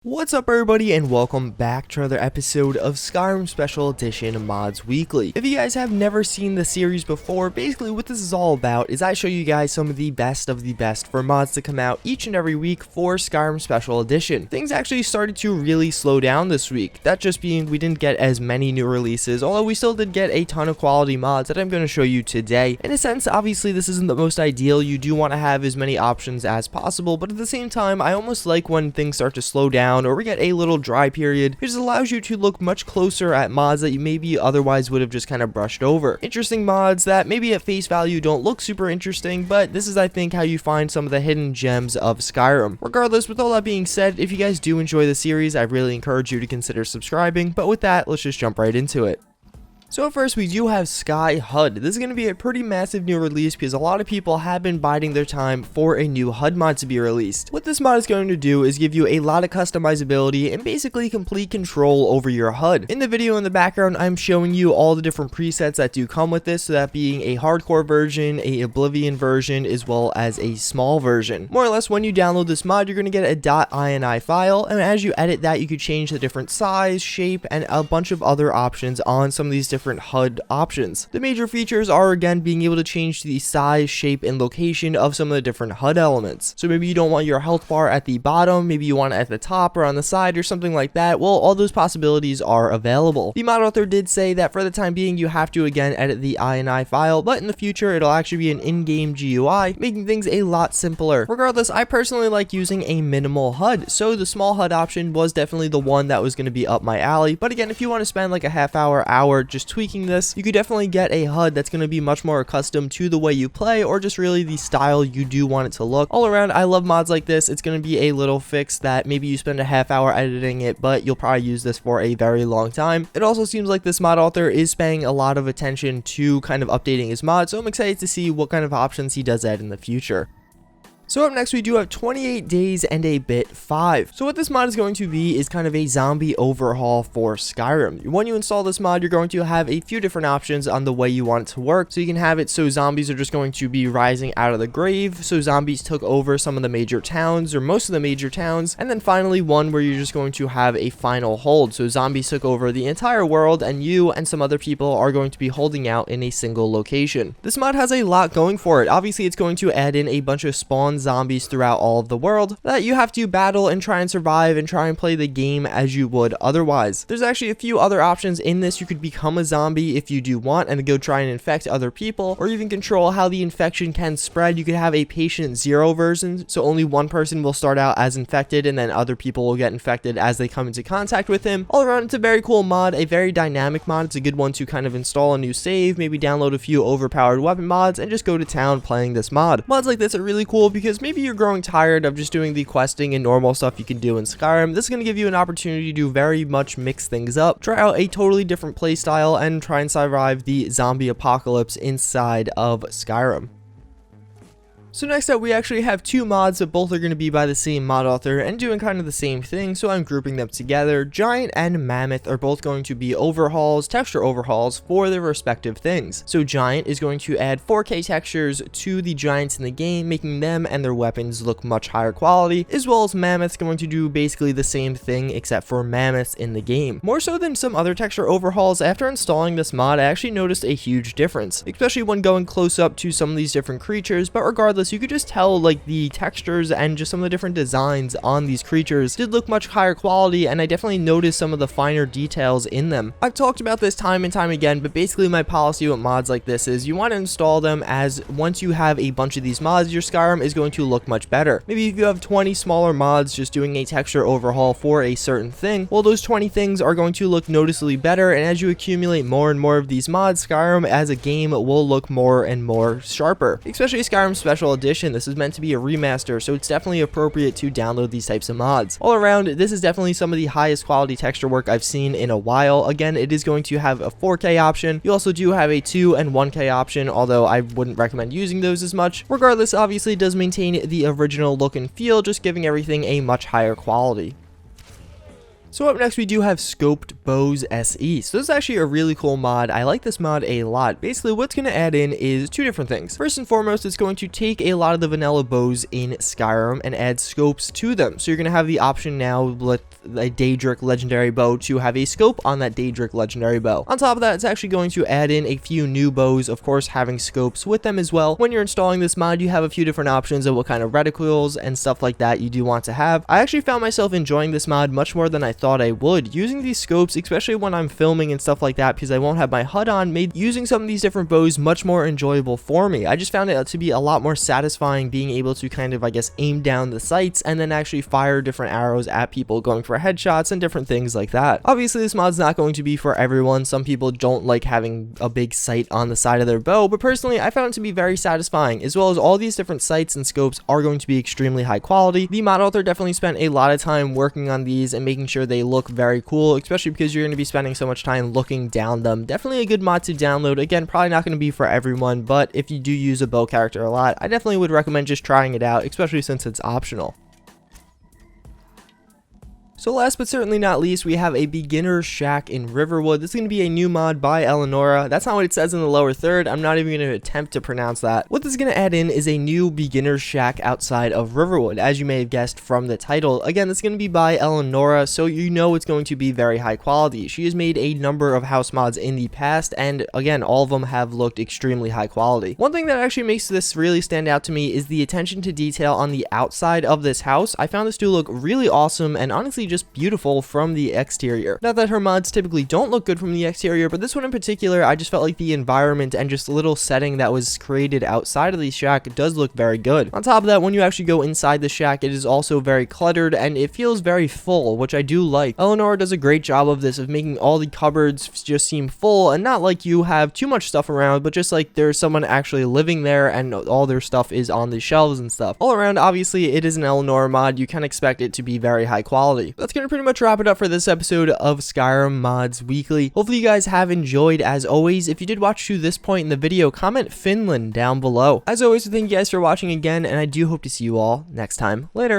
What's up everybody and welcome back to another episode of Skyrim Special Edition Mods Weekly. If you guys have never seen the series before, basically what this is all about is I show you guys some of the best for mods to come out each and every week for Skyrim Special Edition. Things actually started to really slow down this week, that just being we didn't get as many new releases, although we still did get a ton of quality mods that I'm going to show you today. In a sense, obviously this isn't the most ideal, you do want to have as many options as possible, but at the same time I almost like when things start to slow down or we get a little dry period, which allows you to look much closer at mods that you maybe otherwise would have just kind of brushed over. Interesting mods that maybe at face value don't look super interesting, but this is I think how you find some of the hidden gems of Skyrim. Regardless, with all that being said, if you guys do enjoy the series, I really encourage you to consider subscribing, but with that, let's just jump right into it. So first we do have SkyHUD. This is going to be a pretty massive new release because a lot of people have been biding their time for a new HUD mod to be released. What this mod is going to do is give you a lot of customizability and basically complete control over your HUD. In the video in the background, I'm showing you all the different presets that do come with this, so that being a hardcore version, a Oblivion version, as well as a small version. More or less, when you download this mod, you're going to get a .ini file, and as you edit that, you could change the different size, shape, and a bunch of other options on some of these different HUD options. The major features are again being able to change the size, shape, and location of some of the different HUD elements. So maybe you don't want your health bar at the bottom, maybe you want it at the top or on the side or something like that. Well, all those possibilities are available. The mod author did say that for the time being you have to again edit the ini file, but in the future it'll actually be an in-game GUI, making things a lot simpler. Regardless, I personally like using a minimal HUD, so the small HUD option was definitely the one that was going to be up my alley. But again, if you want to spend like a half hour just tweaking this, you could definitely get a HUD that's going to be much more accustomed to the way you play or just really the style you do want it to look. All around, I love mods like this. It's going to be a little fix that maybe you spend a half hour editing it, but you'll probably use this for a very long time. It also seems like this mod author is paying a lot of attention to kind of updating his mod, so I'm excited to see what kind of options he does add in the future. So up next we do have 28 Days and a Bit 5. So what this mod is going to be is kind of a zombie overhaul for Skyrim. When you install this mod, you're going to have a few different options on the way you want it to work. So you can have it so zombies are just going to be rising out of the grave, so zombies took over some of the major towns or most of the major towns, and then finally one where you're just going to have a final hold, so zombies took over the entire world and you and some other people are going to be holding out in a single location. This mod has a lot going for it. Obviously it's going to add in a bunch of spawn zombies throughout all of the world that you have to battle and try and survive and try and play the game as you would otherwise. There's actually a few other options in this. You could become a zombie if you do want and go try and infect other people, or even control how the infection can spread. You could have a patient zero version, so only one person will start out as infected and then other people will get infected as they come into contact with him. All around, it's a very cool mod, a very dynamic mod. It's a good one to kind of install a new save, maybe download a few overpowered weapon mods and just go to town playing this mod. Mods like this are really cool because maybe you're growing tired of just doing the questing and normal stuff you can do in Skyrim. This is going to give you an opportunity to very much mix things up, try out a totally different playstyle, and try and survive the zombie apocalypse inside of Skyrim. So next up we actually have two mods that both are going to be by the same mod author and doing kind of the same thing, so I'm grouping them together. Giant and Mammoth are both going to be overhauls, texture overhauls for their respective things. So Giant is going to add 4K textures to the giants in the game, making them and their weapons look much higher quality, as well as Mammoth's going to do basically the same thing except for mammoths in the game. More so than some other texture overhauls, after installing this mod I actually noticed a huge difference, especially when going close up to some of these different creatures. But regardless, you could just tell like the textures and just some of the different designs on these creatures did look much higher quality, and I definitely noticed some of the finer details in them. I've talked about this time and time again, but basically my policy with mods like this is you want to install them as once you have a bunch of these mods, your Skyrim is going to look much better. Maybe if you have 20 smaller mods just doing a texture overhaul for a certain thing, well, those 20 things are going to look noticeably better, and as you accumulate more and more of these mods, Skyrim as a game will look more and more sharper. Especially Skyrim Special Edition, this is meant to be a remaster, so it's definitely appropriate to download these types of mods. All around, this is definitely some of the highest quality texture work I've seen in a while. Again, it is going to have a 4K option. You also do have a 2 and 1K option, although I wouldn't recommend using those as much. Regardless, obviously it does maintain the original look and feel, just giving everything a much higher quality. So up next we do have Scoped Bows SE. So this is actually a really cool mod. I like this mod a lot. Basically what's going to add in is two different things. First and foremost, it's going to take a lot of the vanilla bows in Skyrim and add scopes to them. So you're going to have the option now with a Daedric legendary bow to have a scope on that Daedric legendary bow. On top of that, it's actually going to add in a few new bows, of course having scopes with them as well. When you're installing this mod, you have a few different options of what kind of reticules and stuff like that you do want to have. I actually found myself enjoying this mod much more than I thought I would. Using these scopes, especially when I'm filming and stuff like that, because I won't have my HUD on, made using some of these different bows much more enjoyable for me. I just found it to be a lot more satisfying being able to kind of, I guess, aim down the sights and then actually fire different arrows at people going for headshots and different things like that. Obviously, this mod's not going to be for everyone. Some people don't like having a big sight on the side of their bow, but personally, I found it to be very satisfying, as well as all these different sights and scopes are going to be extremely high quality. The mod author definitely spent a lot of time working on these and making sure they look very cool, especially because you're going to be spending so much time looking down them. Definitely a good mod to download. Again, probably not going to be for everyone, but if you do use a bow character a lot, I definitely would recommend just trying it out, especially since it's optional. So last but certainly not least, we have a beginner shack in Riverwood. This is going to be a new mod by Eleonora. That's not what it says in the lower third. I'm not even going to attempt to pronounce that. What this is going to add in is a new beginner shack outside of Riverwood, as you may have guessed from the title. Again, this is going to be by Eleonora, so you know it's going to be very high quality. She has made a number of house mods in the past, and again, all of them have looked extremely high quality. One thing that actually makes this really stand out to me is the attention to detail on the outside of this house. I found this to look really awesome and honestly just beautiful from the exterior. Not that her mods typically don't look good from the exterior, but this one in particular, I just felt like the environment and just the little setting that was created outside of the shack does look very good. On top of that, when you actually go inside the shack, it is also very cluttered and it feels very full, which I do like. Eleonora does a great job of this, of making all the cupboards just seem full and not like you have too much stuff around, but just like there's someone actually living there and all their stuff is on the shelves and stuff. All around, obviously, it is an Eleonora mod. You can expect it to be very high quality. That's going to pretty much wrap it up for this episode of Skyrim Mods Weekly. Hopefully you guys have enjoyed. As always, if you did watch to this point in the video, comment Finland down below. As always, thank you guys for watching again, and I do hope to see you all next time. Later.